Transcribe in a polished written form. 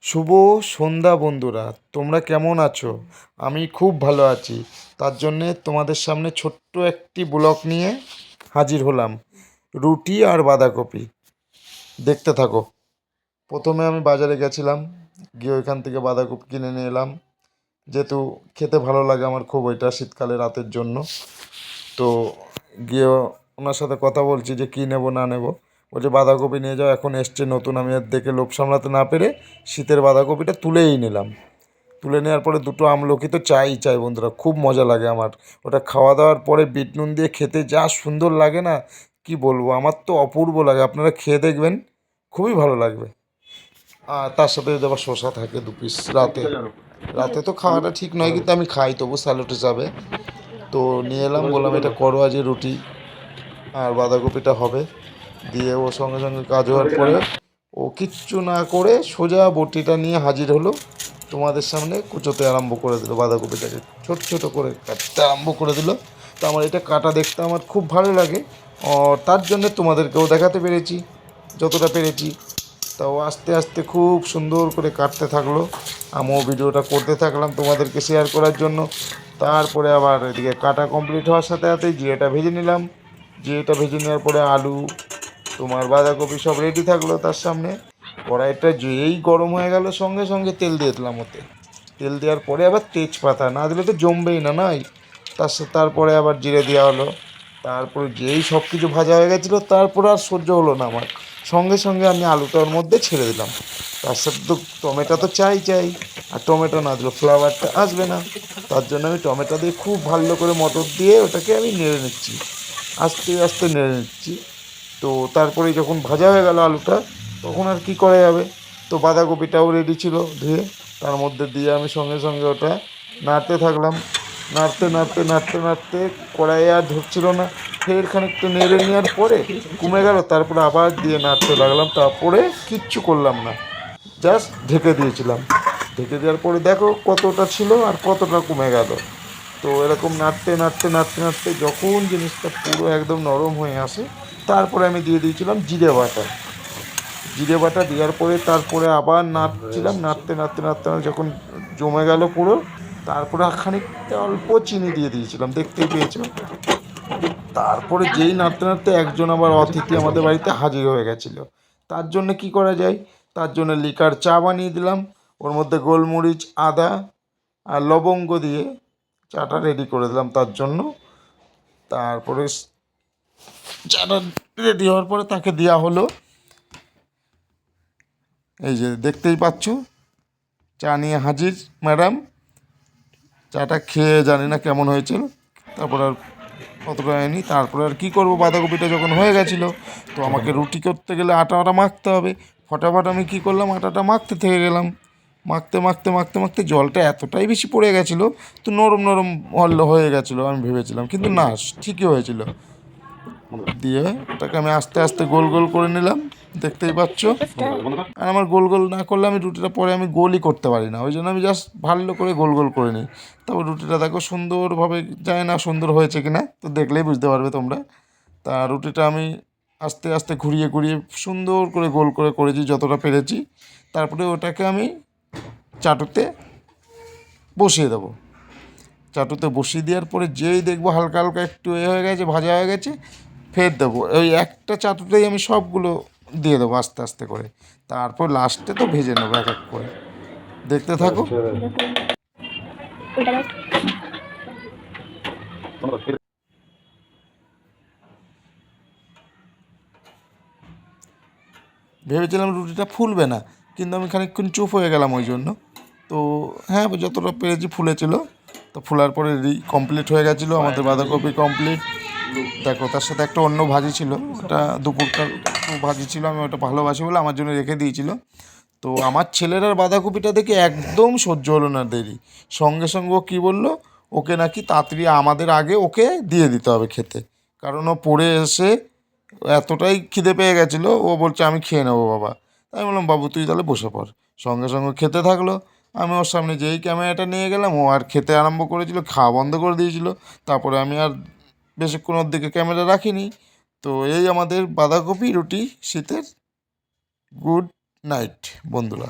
শুভ সন্ধ্যা বন্ধুরা, তোমরা কেমন আছো? আমি খুব ভালো আছি। তার জন্যে তোমাদের সামনে ছোট্ট একটি ব্লগ নিয়ে হাজির হলাম। রুটি আর বাঁধাকপি, দেখতে থাকো। প্রথমে আমি বাজারে গেছিলাম, গিয়ে ওইখান থেকে বাঁধাকপি কিনে নিয়ে এলাম। যেহেতু খেতে ভালো লাগে আমার খুব, ওইটা শীতকালে রাতের জন্য। তো গিয়ে ওনার সাথে কথা বলছি যে কী নেবো না নেবো। বলছে বাঁধাকপি নিয়ে যাও, এখন এসছে নতুন। আমি আর দেখে লোভ সামলাতে না পেরে শীতের বাঁধাকপিটা তুলেই নিলাম। তুলে নেওয়ার পরে দুটো আমলকি তো চাই বন্ধুরা, খুব মজা লাগে আমার। ওটা খাওয়া দাওয়ার পরে বিট নুন দিয়ে খেতে যা সুন্দর লাগে না, কি বলবো, আমার তো অপূর্ব লাগে। আপনারা খেয়ে দেখবেন, খুবই ভালো লাগবে। আর তার সাথে যদি আবার শসা থাকে 2 পিস। রাতে রাতে তো খাওয়াটা ঠিক নয়, কিন্তু আমি খাই তবু স্যালাড হিসাবে। তো নিয়ে এলাম, বললাম এটা করো আজ রুটি আর বাঁধাকপিটা হবে। দিয়ে ও সঙ্গে সঙ্গে কাজ হওয়ার পরে ও কিচ্ছু না করে সোজা বটিটা নিয়ে হাজির হলো। তোমাদের সামনে কুচোতে আরম্ভ করে দিল, বাঁধাকপিটাকে ছোট ছোট করে কাটতে আরম্ভ করে দিল। তো আমার এটা কাটা দেখতে আমার খুব ভালো লাগে, তার জন্যে তোমাদেরকেও দেখাতে পেরেছি যতটা পেরেছি। তাও আস্তে আস্তে খুব সুন্দর করে কাটতে থাকলো, আমিও ভিডিওটা করতে থাকলাম তোমাদেরকে শেয়ার করার জন্য। তারপরে আবার এদিকে কাটা কমপ্লিট হওয়ার সাথে সাথেই জিরেটা ভেজে নিলাম। জিরেটা ভেজে নেওয়ার পরে আলু, তোমার বাঁধাকপি সব রেডি থাকলো তার সামনে। কড়াইটা যেই গরম হয়ে গেল, সঙ্গে সঙ্গে তেল দিয়ে দিলাম ওতে। তেল দেওয়ার পরে আবার তেজপাতা না দিলে তো জমবেই না, নাই। তারপরে আবার জিরে দেওয়া হলো। তারপরে যেই সব কিছু ভাজা হয়ে গেছিলো, তারপর আর সহ্য হলো না আমার, সঙ্গে সঙ্গে আমি আলুটা ওর মধ্যে ছেড়ে দিলাম। তার সাথে তো টমেটো তো চাই, আর টমেটো না দিলে ফ্লেভারটা আসবে না। তার জন্য আমি টমেটো দিয়ে খুব ভালো করে মটর দিয়ে ওটাকে আমি নেড়ে নিচ্ছি, আস্তে আস্তে নেড়ে নিচ্ছি। তো তারপরে যখন ভাজা হয়ে গেল আলুটা, তখন আর কি করা যাবে। তো বাঁধাকপিটাও রেডি ছিল ধুয়ে, তার মধ্যে দিয়ে আমি সঙ্গে সঙ্গে ওটা নাড়তে থাকলাম। নাড়তে নাড়তে নাড়তে নাড়তে কড়াইয়ে আর ধরছিল না। ফের খানিকটা নেড়ে নেওয়ার পরে কমে গেল, তারপরে আবার দিয়ে নাড়তে লাগলাম। তারপরে কিচ্ছু করলাম না, জাস্ট ঢেকে দিয়েছিলাম। ঢেকে দেওয়ার পরে দেখো কতটা ছিল আর কতটা কমে গেল। তো এরকম নাড়তে নাড়তে নাড়তে নাড়তে যখন জিনিসটা পুরো একদম নরম হয়ে আসে, তারপরে আমি দিয়ে দিয়েছিলাম জিরে বাটা। জিরে বাটা দেওয়ার পরে তারপরে আবার নাড়ছিলাম, নাড়তে নাড়তে নাড়তে নাড়তে যখন জমে গেল পুরো, তারপরে খানিকটা অল্প চিনি দিয়ে দিয়েছিলাম, দেখতেই পেয়েছিলাম। তারপরে যেই নাড়তে নাড়তে একজন আবার অতিথি আমাদের বাড়িতে হাজির হয়ে গেছিলো। তার জন্য কি করা যায়, তার জন্য লিকার চা বানিয়ে দিলাম। ওর মধ্যে গোলমরিচ, আদা আর লবঙ্গ দিয়ে চাটা রেডি করে দিলাম তার জন্য। তারপরে চাটা রেডি হওয়ার পরে তাকে দেওয়া হলো। এই যে দেখতেই পাচ্ছ, চা নিয়ে হাজির ম্যাডাম। চাটা খেয়ে জানি না কেমন হয়েছিল, তারপর আর অতটা হয়নি। তারপরে আর কী করবো, বাঁধাকপিটা যখন হয়ে গেছিলো, তো আমাকে রুটি করতে গেলে আটা মাখতে হবে। ফটাফট আমি কী করলাম, আটাটা মাখতে থেকে গেলাম। মাখতে মাখতে মাখতে মাখতে জলটা এতটাই বেশি পড়ে গেছিলো, তো নরম নরম হয়ে গেছিলো আমি ভেবেছিলাম, কিন্তু না, ঠিকই হয়েছিল। দিয়ে ওটাকে আমি আস্তে আস্তে গোল গোল করে নিলাম, দেখতেই পাচ্ছ। আর আমার গোল গোল না করলে আমি রুটিটা পরে আমি গোলই করতে পারি না, ওই জন্য আমি জাস্ট ভালো করে গোল গোল করে নিই। তারপর রুটিটা দেখো সুন্দরভাবে, যায় না সুন্দর হয়েছে কি না, তো দেখলেই বুঝতে পারবে তোমরা। তা রুটিটা আমি আস্তে আস্তে ঘুরিয়ে ঘুরিয়ে সুন্দর করে গোল করে করেছি যতটা পেরেছি। তারপরে ওটাকে আমি চাটুতে বসিয়ে দেবো। চাটুতে বসিয়ে দেওয়ার পরে যেই দেখবো হালকা হালকা একটু হয়ে গেছে, ভাজা হয়ে গেছে, ফের দেবো। ওই একটা চাটুতেই আমি সবগুলো দিয়ে দেবো আস্তে আস্তে করে। তারপর লাস্টে তো ভেজে নেবো এক এক করে, দেখতে থাকো। ভেবেছিলাম রুটিটা ফুলবে না, কিন্তু আমি খানিকক্ষণ চুপ হয়ে গেলাম ওই জন্য। তো হ্যাঁ, যতটা পেরেছি ফুলেছিল। তো ফোলার পরে কমপ্লিট হয়ে গেছিলো আমাদের বাঁধাকপি কমপ্লিট। দেখো তার সাথে একটা অন্য ভাজি ছিল, ওটা দুপুরকার ভাজি ছিল, আমি ওটা ভালোবাসি বলে আমার জন্য রেখে দিয়েছিল। তো আমার ছেলের আর বাঁধাকপিটা দেখে একদম সহ্য হলো না, দেরি। সঙ্গে সঙ্গে ও কী বললো, ওকে নাকি তাড়াতাড়ি আমাদের আগে ওকে দিয়ে দিতে হবে খেতে, কারণ ও পড়ে এসে এতটাই খিদে পেয়ে গেছিলো, ও বলছে আমি খেয়ে নেবো বাবা। তাই বললাম বাবু তুই তাহলে বসে পড়। সঙ্গে সঙ্গে খেতে থাকলো। আমি ওর সামনে যেই ক্যামেরাটা নিয়ে গেলাম, ও আর খেতে আরম্ভ করেছিল, খাওয়া বন্ধ করে দিয়েছিল। তারপরে আমি আর বেশিক্ষণ ওর দিকে ক্যামেরা রাখিনি। তো এই আমাদের বাঁধাকপি রুটি শীতের। গুড নাইট বন্ধুরা।